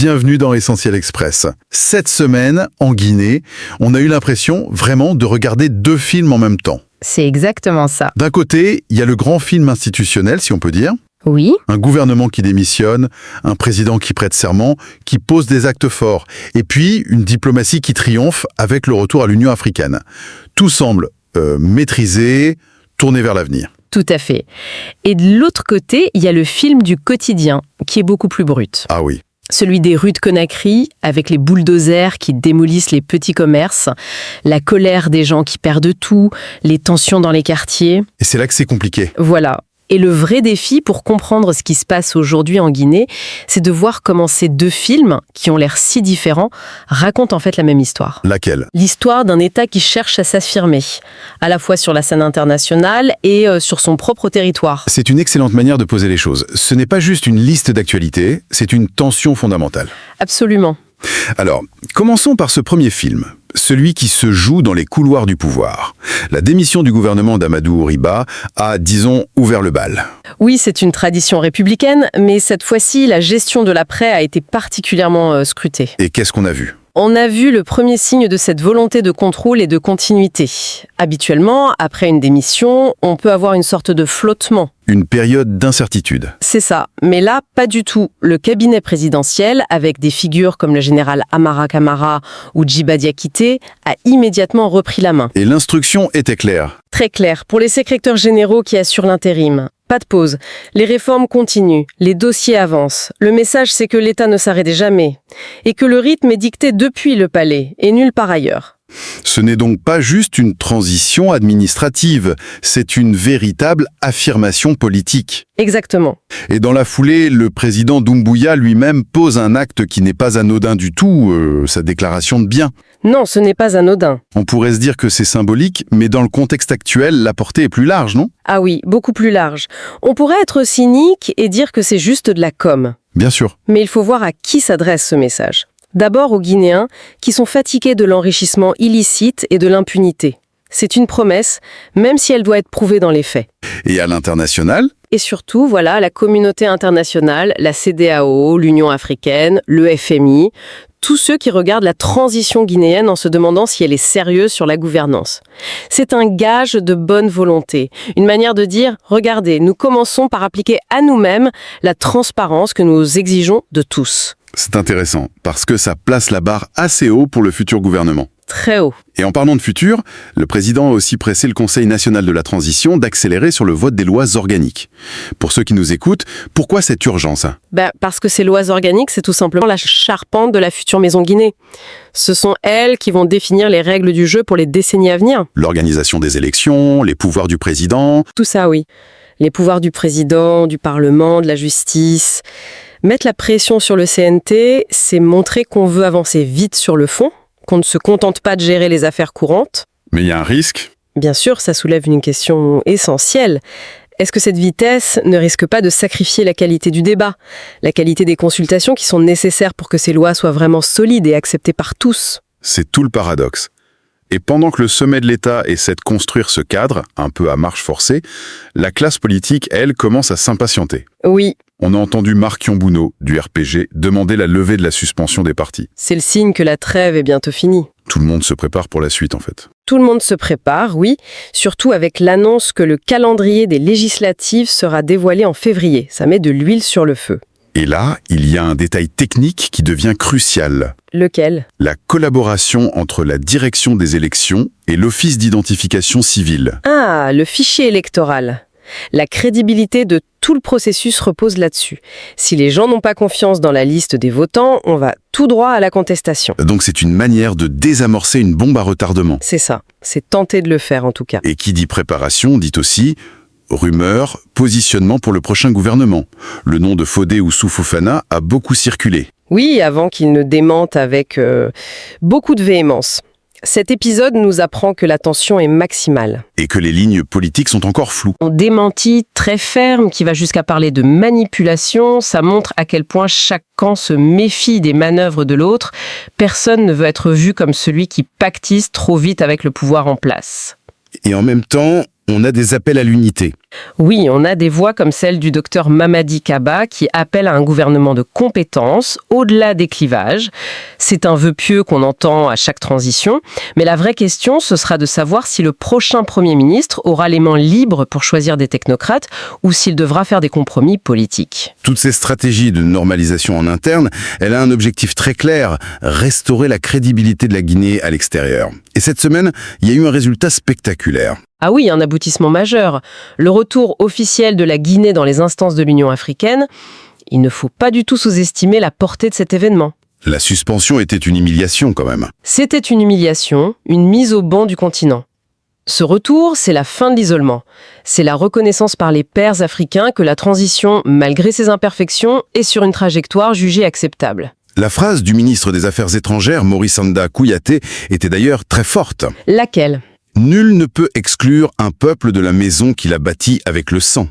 bienvenue dans Essentiel Express. Cette semaine, en Guinée, on a eu l'impression vraiment de regarder deux films en même temps. C'est exactement ça. D'un côté, il y a le grand film institutionnel, si on peut dire. Oui, Un gouvernement qui démissionne, un président qui prête serment, qui pose des actes forts. Et puis, une diplomatie qui triomphe avec le retour à l'Union africaine. Tout semble maîtrisé, tourné vers l'avenir. tout à fait. Et de l'autre côté, il y a le film du quotidien, qui est beaucoup plus brut. Ah oui. Celui des rues de Conakry, avec les bulldozers qui démolissent les petits commerces, la colère des gens qui perdent tout, les tensions dans les quartiers. Et c'est là que c'est compliqué. Voilà. Et le vrai défi pour comprendre ce qui se passe aujourd'hui en Guinée, c'est de voir comment ces deux films, qui ont l'air si différents, racontent en fait la même histoire. Laquelle? L'histoire d'un État qui cherche à s'affirmer, à la fois sur la scène internationale et sur son propre territoire. C'est une excellente manière de poser les choses. Ce n'est pas juste une liste d'actualités, c'est une tension fondamentale. Absolument. Alors, commençons par ce premier film, celui qui se joue dans les couloirs du pouvoir. La démission du gouvernement d'Amadou Riba a, disons, ouvert le bal. Oui, c'est une tradition républicaine, mais cette fois-ci, la gestion de l'après a été particulièrement scrutée. Et qu'est-ce qu'on a vu? On a vu le premier signe de cette volonté de contrôle et de continuité. Habituellement, après une démission, on peut avoir une sorte de flottement. Une période d'incertitude. C'est ça. Mais là, pas du tout. Le cabinet présidentiel, avec des figures comme le général Amara Camara ou Djiba Diakité, a immédiatement repris la main. Et l'instruction était claire. Très clair. Pour les secrétaires généraux qui assurent l'intérim. Pas de pause. Les réformes continuent. Les dossiers avancent. Le message, c'est que l'État ne s'arrête jamais. Et que le rythme est dicté depuis le palais, et nulle part ailleurs. Ce n'est donc pas juste une transition administrative, c'est une véritable affirmation politique. Exactement. Et dans la foulée, le président Doumbouya lui-même pose un acte qui n'est pas anodin du tout, sa déclaration de biens. Non, ce n'est pas anodin. On pourrait se dire que c'est symbolique, mais dans le contexte actuel, la portée est plus large, non? Ah oui, beaucoup plus large. On pourrait être cynique et dire que c'est juste de la com. Bien sûr. Mais il faut voir à qui s'adresse ce message. D'abord aux Guinéens, qui sont fatigués de l'enrichissement illicite et de l'impunité. C'est une promesse, même si elle doit être prouvée dans les faits. Et à l'international? Et surtout, voilà, la communauté internationale, la CEDEAO, l'Union africaine, le FMI, tous ceux qui regardent la transition guinéenne en se demandant si elle est sérieuse sur la gouvernance. C'est un gage de bonne volonté, une manière de dire « Regardez, nous commençons par appliquer à nous-mêmes la transparence que nous exigeons de tous ». C'est intéressant, parce que ça place la barre assez haut pour le futur gouvernement. Très haut. Et en parlant de futur, le président a aussi pressé le Conseil national de la transition d'accélérer sur le vote des lois organiques. Pour ceux qui nous écoutent, pourquoi cette urgence? Parce que ces lois organiques, c'est tout simplement la charpente de la future Maison Guinée. Ce sont elles qui vont définir les règles du jeu pour les décennies à venir. L'organisation des élections, les pouvoirs du président... Tout ça, oui. Les pouvoirs du président, du Parlement, de la justice. Mettre la pression sur le CNT, c'est montrer qu'on veut avancer vite sur le fond, qu'on ne se contente pas de gérer les affaires courantes. Mais il y a un risque. Bien sûr, ça soulève une question essentielle. Est-ce que cette vitesse ne risque pas de sacrifier la qualité du débat, la qualité des consultations qui sont nécessaires pour que ces lois soient vraiment solides et acceptées par tous? C'est tout le paradoxe. Et pendant que le sommet de l'État essaie de construire ce cadre, un peu à marche forcée, la classe politique, elle, commence à s'impatienter. Oui. On a entendu Marc Yambouno, du RPG, demander la levée de la suspension des partis. C'est le signe que la trêve est bientôt finie. Tout le monde se prépare pour la suite, en fait. Tout le monde se prépare, oui, surtout avec l'annonce que le calendrier des législatives sera dévoilé en février. Ça met de l'huile sur le feu. Et là, il y a un détail technique qui devient crucial. Lequel? La collaboration entre la direction des élections et l'Office d'identification civile. Ah, le fichier électoral. La crédibilité de tout le processus repose là-dessus. Si les gens n'ont pas confiance dans la liste des votants, on va tout droit à la contestation. Donc c'est une manière de désamorcer une bombe à retardement. C'est ça. C'est tenter de le faire en tout cas. Et qui dit préparation dit aussi rumeur, positionnement pour le prochain gouvernement. Le nom de Fodé Oussou Fofana a beaucoup circulé. Oui, avant qu'il ne démente avec beaucoup de véhémence. Cet épisode nous apprend que la tension est maximale. Et que les lignes politiques sont encore floues. On démentit très ferme qui va jusqu'à parler de manipulation. Ça montre à quel point chaque camp se méfie des manœuvres de l'autre. Personne ne veut être vu comme celui qui pactise trop vite avec le pouvoir en place. Et en même temps, On a des appels à l'unité. Oui, on a des voix comme celle du docteur Mamadi Kaba qui appelle à un gouvernement de compétences, au-delà des clivages. C'est un vœu pieux qu'on entend à chaque transition, mais la vraie question, ce sera de savoir si le prochain Premier ministre aura les mains libres pour choisir des technocrates ou s'il devra faire des compromis politiques. Toutes ces stratégies de normalisation en interne, elle a un objectif très clair, restaurer la crédibilité de la Guinée à l'extérieur. Et cette semaine, il y a eu un résultat spectaculaire. Ah oui, un aboutissement majeur. Le retour officiel de la Guinée dans les instances de l'Union africaine. Il ne faut pas du tout sous-estimer la portée de cet événement. La suspension était une humiliation quand même. C'était une humiliation, une mise au banc du continent. Ce retour, c'est la fin de l'isolement. C'est la reconnaissance par les pairs africains que la transition, malgré ses imperfections, est sur une trajectoire jugée acceptable. La phrase du ministre des Affaires étrangères, Maurice Anda Kouyaté, était d'ailleurs très forte. Laquelle ? Nul ne peut exclure un peuple de la maison qu'il a bâtie avec le sang.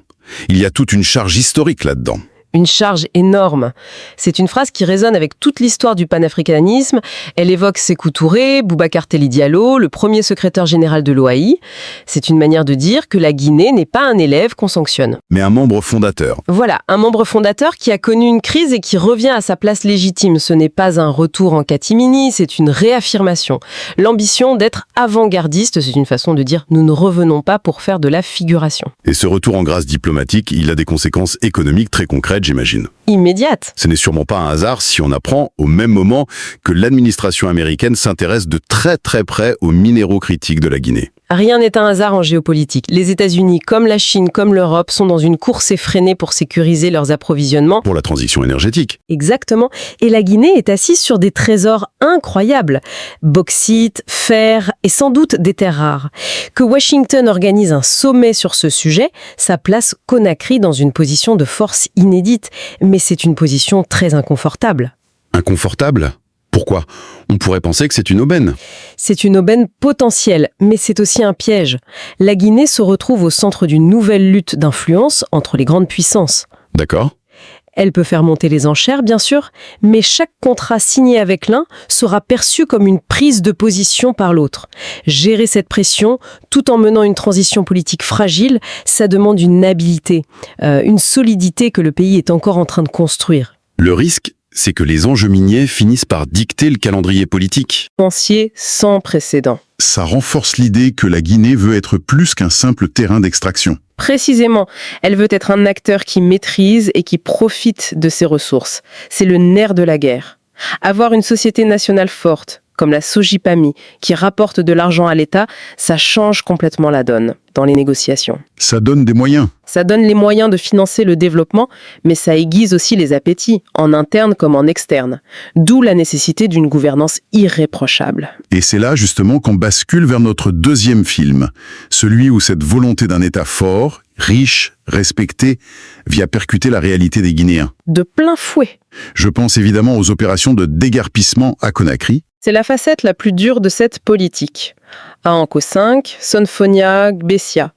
Il y a toute une charge historique là-dedans. Une charge énorme. C'est une phrase qui résonne avec toute l'histoire du panafricanisme. Elle évoque Sékou Touré, Boubacar Teli Diallo, le premier secrétaire général de l'OAI. C'est une manière de dire que la Guinée n'est pas un élève qu'on sanctionne. Mais un membre fondateur. Voilà, un membre fondateur qui a connu une crise et qui revient à sa place légitime. Ce n'est pas un retour en catimini, c'est une réaffirmation. L'ambition d'être avant-gardiste, c'est une façon de dire nous ne revenons pas pour faire de la figuration. Et ce retour en grâce diplomatique, il a des conséquences économiques très concrètes, j'imagine. Immédiate. Ce n'est sûrement pas un hasard si on apprend au même moment que l'administration américaine s'intéresse de très très près aux minéraux critiques de la Guinée. Rien n'est un hasard en géopolitique. Les États-Unis, comme la Chine, comme l'Europe, sont dans une course effrénée pour sécuriser leurs approvisionnements. Pour la transition énergétique. Exactement. Et la Guinée est assise sur des trésors incroyables. Bauxite, fer et sans doute des terres rares. Que Washington organise un sommet sur ce sujet, ça place Conakry dans une position de force inédite. Mais c'est une position très inconfortable. Inconfortable ? Pourquoi ? On pourrait penser que c'est une aubaine. C'est une aubaine potentielle, mais c'est aussi un piège. La Guinée se retrouve au centre d'une nouvelle lutte d'influence entre les grandes puissances. D'accord ? Elle peut faire monter les enchères, bien sûr, mais chaque contrat signé avec l'un sera perçu comme une prise de position par l'autre. Gérer cette pression, tout en menant une transition politique fragile, ça demande une habileté, une solidité que le pays est encore en train de construire. Le risque, c'est que les enjeux miniers finissent par dicter le calendrier politique. Financier sans précédent. Ça renforce l'idée que la Guinée veut être plus qu'un simple terrain d'extraction. Précisément, elle veut être un acteur qui maîtrise et qui profite de ses ressources. C'est le nerf de la guerre. Avoir une société nationale forte, comme la Sojipami, qui rapporte de l'argent à l'État, ça change complètement la donne dans les négociations. Ça donne des moyens. Ça donne les moyens de financer le développement, mais ça aiguise aussi les appétits, en interne comme en externe. D'où la nécessité d'une gouvernance irréprochable. Et c'est là justement qu'on bascule vers notre deuxième film, celui où cette volonté d'un État fort, riche, respecté, vient percuter la réalité des Guinéens. De plein fouet. Je pense évidemment aux opérations de déguerpissement à Conakry. C'est la facette la plus dure de cette politique. À Anko 5, Sonfonia, Gbessia.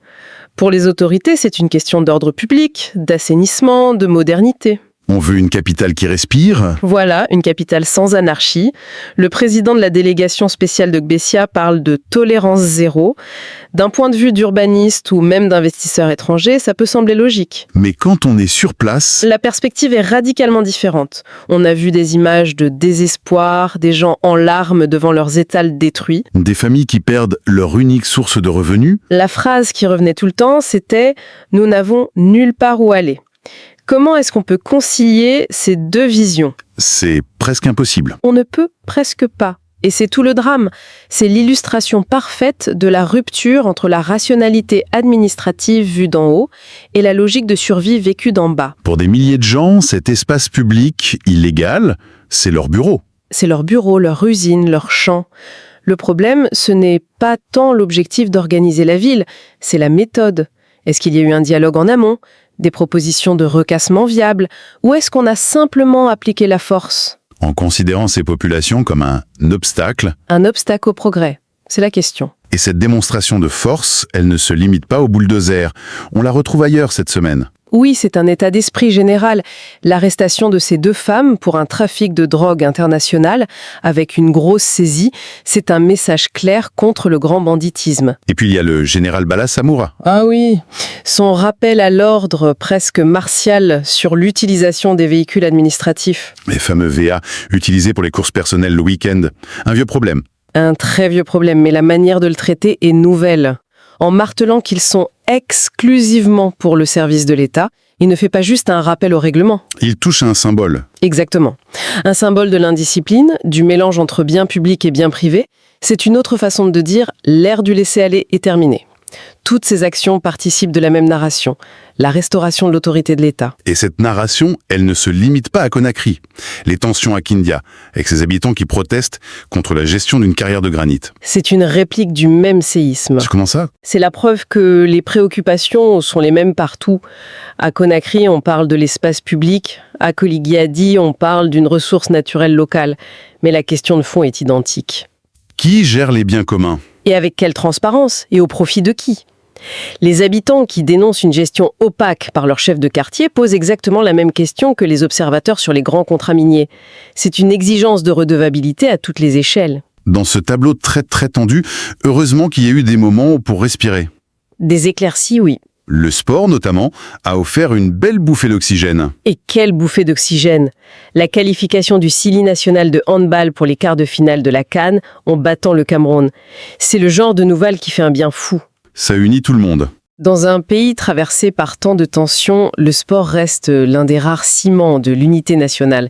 Pour les autorités, c'est une question d'ordre public, d'assainissement, de modernité. On veut une capitale qui respire. Voilà, une capitale sans anarchie. Le président de la délégation spéciale de Gbessia parle de tolérance zéro. D'un point de vue d'urbaniste ou même d'investisseur étranger, ça peut sembler logique. Mais quand on est sur place... La perspective est radicalement différente. On a vu des images de désespoir, des gens en larmes devant leurs étals détruits. Des familles qui perdent leur unique source de revenus. La phrase qui revenait tout le temps, c'était « Nous n'avons nulle part où aller ». Comment est-ce qu'on peut concilier ces deux visions ? C'est presque impossible. On ne peut presque pas. Et c'est tout le drame. C'est l'illustration parfaite de la rupture entre la rationalité administrative vue d'en haut et la logique de survie vécue d'en bas. Pour des milliers de gens, cet espace public illégal, c'est leur bureau. C'est leur bureau, leur usine, leur champ. Le problème, ce n'est pas tant l'objectif d'organiser la ville, c'est la méthode. Est-ce qu'il y a eu un dialogue en amont ? Des propositions de recassement viables, ou est-ce qu'on a simplement appliqué la force ? En considérant ces populations comme un obstacle. Un obstacle au progrès, c'est la question. Et cette démonstration de force, elle ne se limite pas au bulldozer. On la retrouve ailleurs cette semaine. Oui, c'est un état d'esprit général. L'arrestation de ces 2 femmes pour un trafic de drogue international avec une grosse saisie, c'est un message clair contre le grand banditisme. Et puis il y a le général Bala Samoura. Ah oui, son rappel à l'ordre presque martial sur l'utilisation des véhicules administratifs. Les fameux VA utilisés pour les courses personnelles le week-end. Un vieux problème. Un très vieux problème, mais la manière de le traiter est nouvelle. En martelant qu'ils sont exclusivement pour le service de l'État, il ne fait pas juste un rappel au règlement. Il touche à un symbole. Exactement. Un symbole de l'indiscipline, du mélange entre bien public et bien privé, c'est une autre façon de dire l'ère du laisser-aller est terminée. Toutes ces actions participent de la même narration, la restauration de l'autorité de l'État. Et cette narration, elle ne se limite pas à Conakry. Les tensions à Kindia, avec ses habitants qui protestent contre la gestion d'une carrière de granit. C'est une réplique du même séisme. Comment ça? C'est la preuve que les préoccupations sont les mêmes partout. À Conakry, on parle de l'espace public. À Koligiadi, on parle d'une ressource naturelle locale. Mais la question de fond est identique. Qui gère les biens communs? Et avec quelle transparence? Et au profit de qui? Les habitants qui dénoncent une gestion opaque par leur chef de quartier posent exactement la même question que les observateurs sur les grands contrats miniers. C'est une exigence de redevabilité à toutes les échelles. Dans ce tableau très tendu, heureusement qu'il y a eu des moments pour respirer. Des éclaircies, oui. Le sport, notamment, a offert une belle bouffée d'oxygène. Et quelle bouffée d'oxygène! La qualification du Sili national de handball pour les quarts de finale de la CAN en battant le Cameroun. C'est le genre de nouvelle qui fait un bien fou. Ça unit tout le monde. Dans un pays traversé par tant de tensions, le sport reste l'un des rares ciments de l'unité nationale.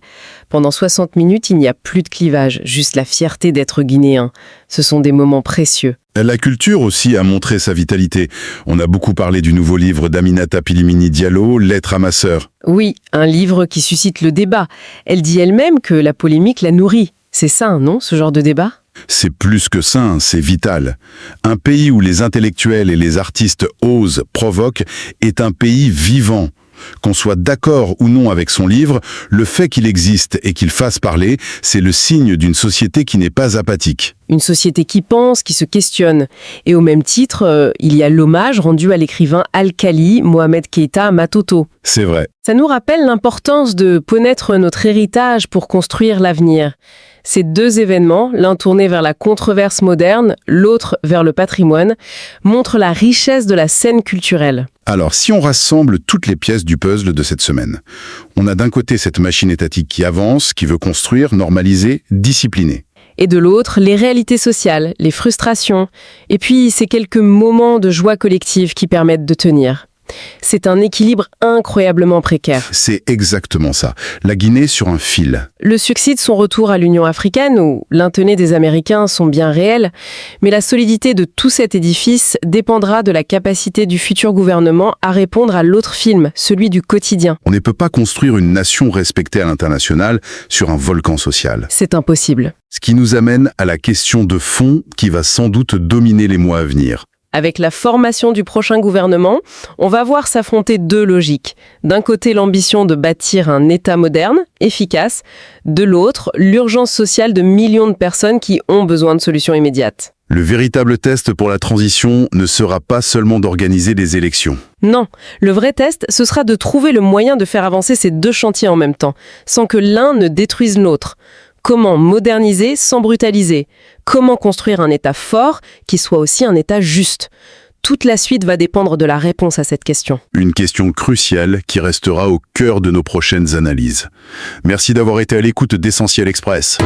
Pendant 60 minutes, il n'y a plus de clivage, juste la fierté d'être guinéen. Ce sont des moments précieux. La culture aussi a montré sa vitalité. On a beaucoup parlé du nouveau livre d'Aminata Pilimini Diallo, Lettre à ma sœur. Oui, un livre qui suscite le débat. Elle dit elle-même que la polémique la nourrit. C'est sain, non, ce genre de débat ? C'est plus que sain, c'est vital. Un pays où les intellectuels et les artistes osent, provoquent, est un pays vivant. Qu'on soit d'accord ou non avec son livre, le fait qu'il existe et qu'il fasse parler, c'est le signe d'une société qui n'est pas apathique. Une société qui pense, qui se questionne. Et au même titre, il y a l'hommage rendu à l'écrivain Alkali Mohamed Keïta Matoto. C'est vrai. Ça nous rappelle l'importance de connaître notre héritage pour construire l'avenir. Ces 2 événements, l'un tourné vers la controverse moderne, l'autre vers le patrimoine, montrent la richesse de la scène culturelle. Alors, si on rassemble toutes les pièces du puzzle de cette semaine, on a d'un côté cette machine étatique qui avance, qui veut construire, normaliser, discipliner. Et de l'autre, les réalités sociales, les frustrations, et puis ces quelques moments de joie collective qui permettent de tenir. C'est un équilibre incroyablement précaire. C'est exactement ça. La Guinée sur un fil. Le succès de son retour à l'Union africaine, où l'intérêt des Américains sont bien réels, mais la solidité de tout cet édifice dépendra de la capacité du futur gouvernement à répondre à l'autre film, celui du quotidien. On ne peut pas construire une nation respectée à l'international sur un volcan social. C'est impossible. Ce qui nous amène à la question de fond qui va sans doute dominer les mois à venir. Avec la formation du prochain gouvernement, on va voir s'affronter 2 logiques. D'un côté, l'ambition de bâtir un État moderne, efficace. De l'autre, l'urgence sociale de millions de personnes qui ont besoin de solutions immédiates. Le véritable test pour la transition ne sera pas seulement d'organiser des élections. Non, le vrai test, ce sera de trouver le moyen de faire avancer ces 2 chantiers en même temps, sans que l'un ne détruise l'autre. Comment moderniser sans brutaliser? Comment construire un État fort qui soit aussi un État juste? Toute la suite va dépendre de la réponse à cette question. Une question cruciale qui restera au cœur de nos prochaines analyses. Merci d'avoir été à l'écoute d'Essentiel Express.